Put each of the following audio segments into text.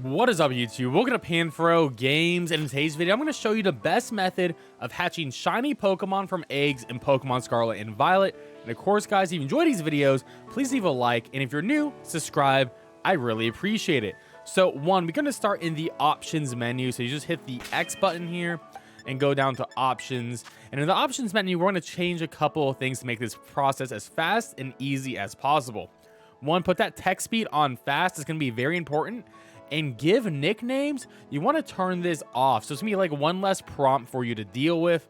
What is up, YouTube? Welcome to PanFro Games, and in today's video I'm going to show you the best method of hatching shiny Pokemon from eggs in Pokemon Scarlet and Violet. And of course, guys, if you enjoy these videos, please leave a like, and if you're new, subscribe. I really appreciate it. So we're going to start in the options menu. So you just hit the X button here and go down to options, and in the options menu we're going to change a couple of things to make this process as fast and easy as possible. One, put that text speed on fast. It's going to be very important. And give nicknames, you want to turn this off. So it's going to be like one less prompt for you to deal with.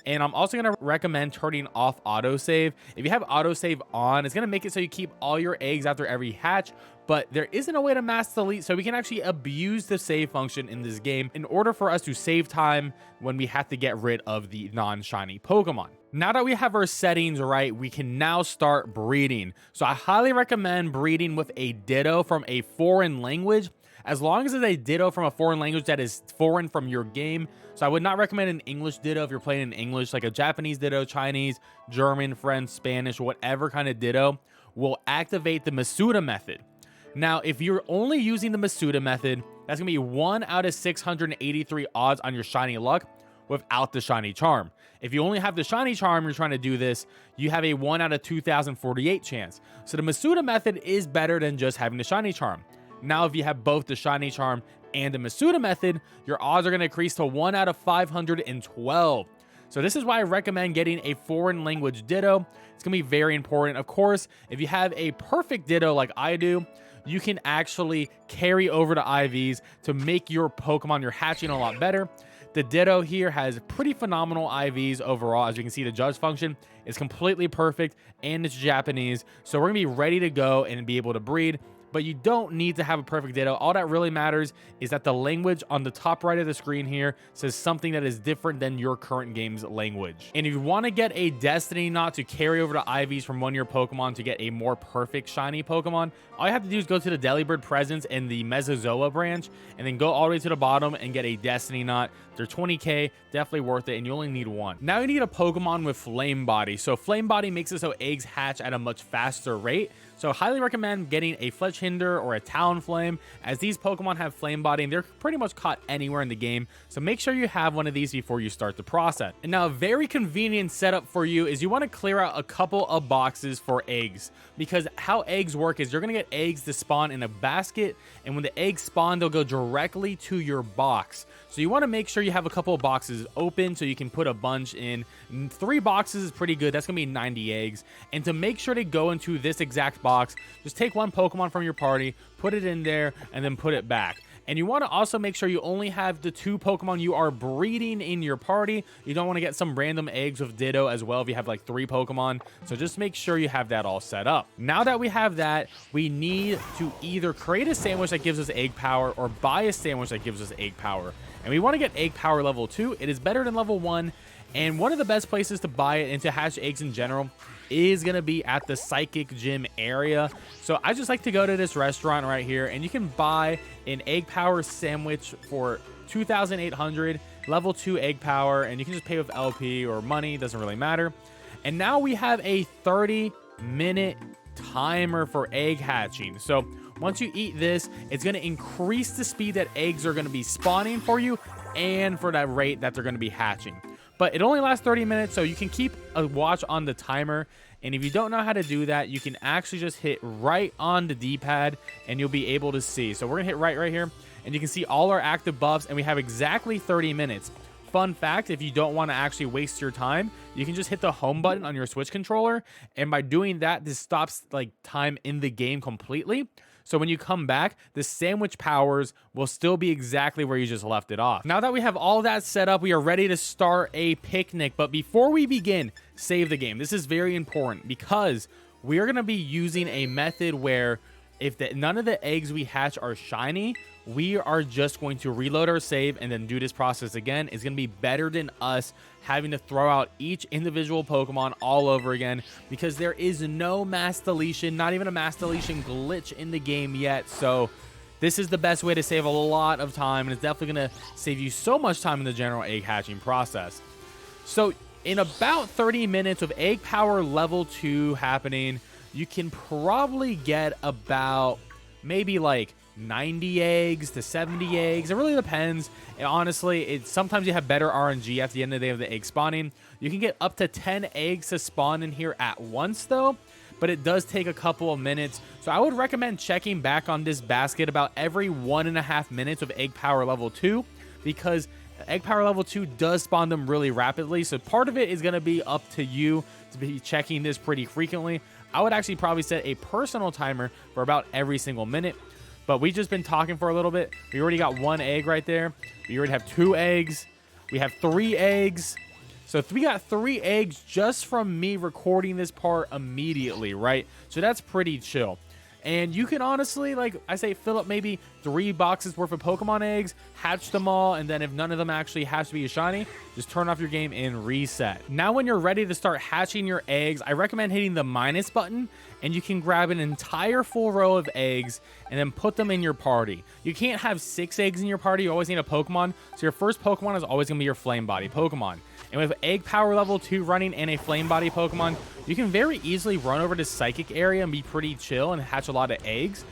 And I'm also going to recommend turning off autosave. If you have autosave on, it's going to make it so you keep all your eggs after every hatch. But there isn't a way to mass delete, so we can actually abuse the save function in this game in order for us to save time when we have to get rid of the non-shiny Pokemon. Now that we have our settings right, we can now start breeding. So I highly recommend breeding with a Ditto from a foreign language, as long as it's a Ditto from a foreign language that is foreign from your game. So I would not recommend an English Ditto if you're playing in English, like a Japanese Ditto, Chinese, German, French, Spanish, whatever kind of Ditto will activate the Masuda method. Now, if you're only using the Masuda method, that's going to be 1 out of 683 odds on your shiny luck without the shiny charm. If you only have the shiny charm, you're trying to do this, you have a 1 out of 2048 chance. So the Masuda method is better than just having the shiny charm. Now, if you have both the shiny charm and the Masuda method, your odds are going to increase to 1 out of 512. So this is why I recommend getting a foreign language Ditto. It's going to be very important. Of course, if you have a perfect Ditto like I do, you can actually carry over to IVs to make your Pokemon, your hatching, a lot better. The Ditto here has pretty phenomenal IVs overall. As you can see, the judge function is completely perfect and it's Japanese. So we're going to be ready to go and be able to breed. But you don't need to have a perfect Ditto. All that really matters is that the language on the top right of the screen here says something that is different than your current game's language. And if you want to get a Destiny Knot to carry over to IVs from one of your Pokemon to get a more perfect shiny Pokemon, all you have to do is go to the Delibird Presence in the Mesozoa branch, and then go all the way to the bottom and get a Destiny Knot. They're 20k, definitely worth it, and you only need one. Now you need a Pokemon with Flame Body. So Flame Body makes it so eggs hatch at a much faster rate. So I highly recommend getting a Fletchinder or a Talonflame, as these Pokemon have Flame Body and they're pretty much caught anywhere in the game. So make sure you have one of these before you start the process. And now a very convenient setup for you is you want to clear out a couple of boxes for eggs, because how eggs work is you're going to get eggs to spawn in a basket, and when the eggs spawn, they'll go directly to your box. So you want to make sure you have a couple of boxes open so you can put a bunch in. 3 boxes is pretty good. That's going to be 90 eggs. And to make sure to go into this exact box, just take one Pokemon from your party, put it in there, and then put it back. And you want to also make sure you only have the 2 Pokemon you are breeding in your party. You don't want to get some random eggs with Ditto as well if you have like 3 Pokemon. So just make sure you have that all set up. Now that we have that, we need to either create a sandwich that gives us egg power or buy a sandwich that gives us egg power. And we want to get egg power level 2. It is better than level 1. And one of the best places to buy it and to hatch eggs in general is going to be at the Psychic Gym area. So I just like to go to this restaurant right here, and you can buy an egg power sandwich for 2,800, level 2 egg power, and you can just pay with LP or money, doesn't really matter. And now we have a 30-minute timer for egg hatching. So once you eat this, it's going to increase the speed that eggs are going to be spawning for you and for that rate that they're going to be hatching. But it only lasts 30 minutes, so you can keep a watch on the timer. And if you don't know how to do that, you can actually just hit right on the D-pad and you'll be able to see. So we're going to hit right here, and you can see all our active buffs, and we have exactly 30 minutes. Fun fact, if you don't want to actually waste your time, you can just hit the home button on your Switch controller, and by doing that, this stops like time in the game completely. So when you come back, the sandwich powers will still be exactly where you just left it off. Now that we have all that set up, we are ready to start a picnic. But before we begin, save the game. This is very important because we are going to be using a method where if none of the eggs we hatch are shiny, we are just going to reload our save and then do this process again. It's going to be better than us having to throw out each individual Pokemon all over again, because there is no mass deletion, not even a mass deletion glitch in the game yet. So this is the best way to save a lot of time, and it's definitely going to save you so much time in the general egg hatching process. So in about 30 minutes of egg power level 2 happening, you can probably get about maybe like 90 eggs to 70 eggs. It really depends. Honestly, sometimes you have better RNG at the end of the day of the egg spawning. You can get up to 10 eggs to spawn in here at once though, but it does take a couple of minutes. So I would recommend checking back on this basket about every 1.5 minutes with egg power level 2, because egg power level 2 does spawn them really rapidly. So part of it is going to be up to you to be checking this pretty frequently. I would actually probably set a personal timer for about every single minute. But we've just been talking for a little bit. We already got 1 egg right there. We already have 2 eggs. We have 3 eggs. So we got 3 eggs just from me recording this part immediately, right? So that's pretty chill. And you can honestly, like I say, fill up maybe 3 boxes worth of Pokemon eggs, hatch them all, and then if none of them actually has to be a shiny, just turn off your game and reset. Now when you're ready to start hatching your eggs, I recommend hitting the minus button, and you can grab an entire full row of eggs and then put them in your party. You can't have 6 eggs in your party. You always need a Pokemon. So your first Pokemon is always going to be your Flame Body Pokemon. And with egg power level 2 running and a Flame Body Pokemon, you can very easily run over to Psychic area and be pretty chill and hatch a lot of eggs.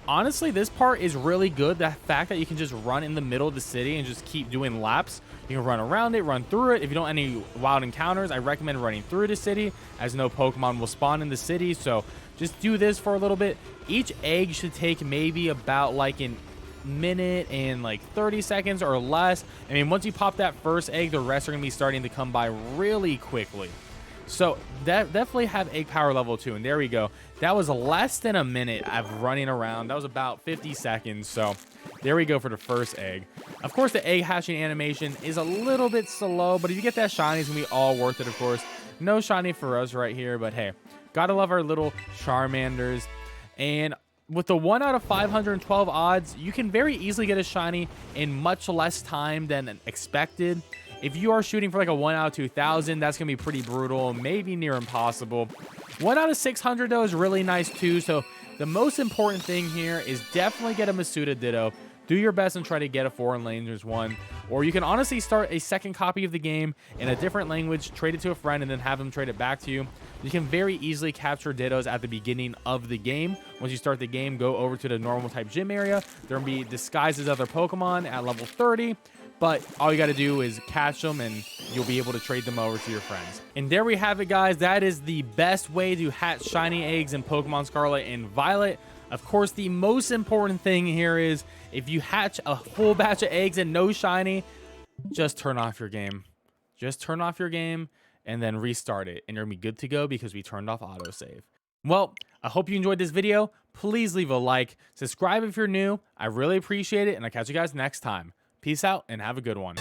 Honestly, this part is really good. The fact that you can just run in the middle of the city and just keep doing laps. You can run around it, run through it. If you don't have any wild encounters, I recommend running through the city, as no Pokemon will spawn in the city. So just do this for a little bit. Each egg should take maybe about like an minute and like 30 seconds or less. I mean, once you pop that first egg, the rest are going to be starting to come by really quickly. So definitely have egg power level 2. And there we go. That was less than a minute of running around. That was about 50 seconds. So there we go for the first egg. Of course, the egg hatching animation is a little bit slow, but if you get that shiny, it's going to be all worth it, of course. No shiny for us right here, but hey, gotta love our little Charmanders. And with the 1 out of 512 odds, you can very easily get a shiny in much less time than expected. If you are shooting for like a 1 out of 2,000, that's going to be pretty brutal, maybe near impossible. 1 out of 600, though, is really nice, too. So the most important thing here is definitely get a Masuda Ditto. Do your best and try to get a Foreign Language one. Or you can honestly start a second copy of the game in a different language, trade it to a friend, and then have them trade it back to you. You can very easily capture Dittos at the beginning of the game. Once you start the game, go over to the normal type gym area. There will be disguised as other Pokemon at level 30. But all you got to do is catch them and you'll be able to trade them over to your friends. And there we have it, guys. That is the best way to hatch shiny eggs in Pokemon Scarlet and Violet. Of course, the most important thing here is if you hatch a full batch of eggs and no shiny, just turn off your game. Just turn off your game and then restart it. And you're going to be good to go because we turned off autosave. Well, I hope you enjoyed this video. Please leave a like. Subscribe if you're new. I really appreciate it. And I'll catch you guys next time. Peace out and have a good one.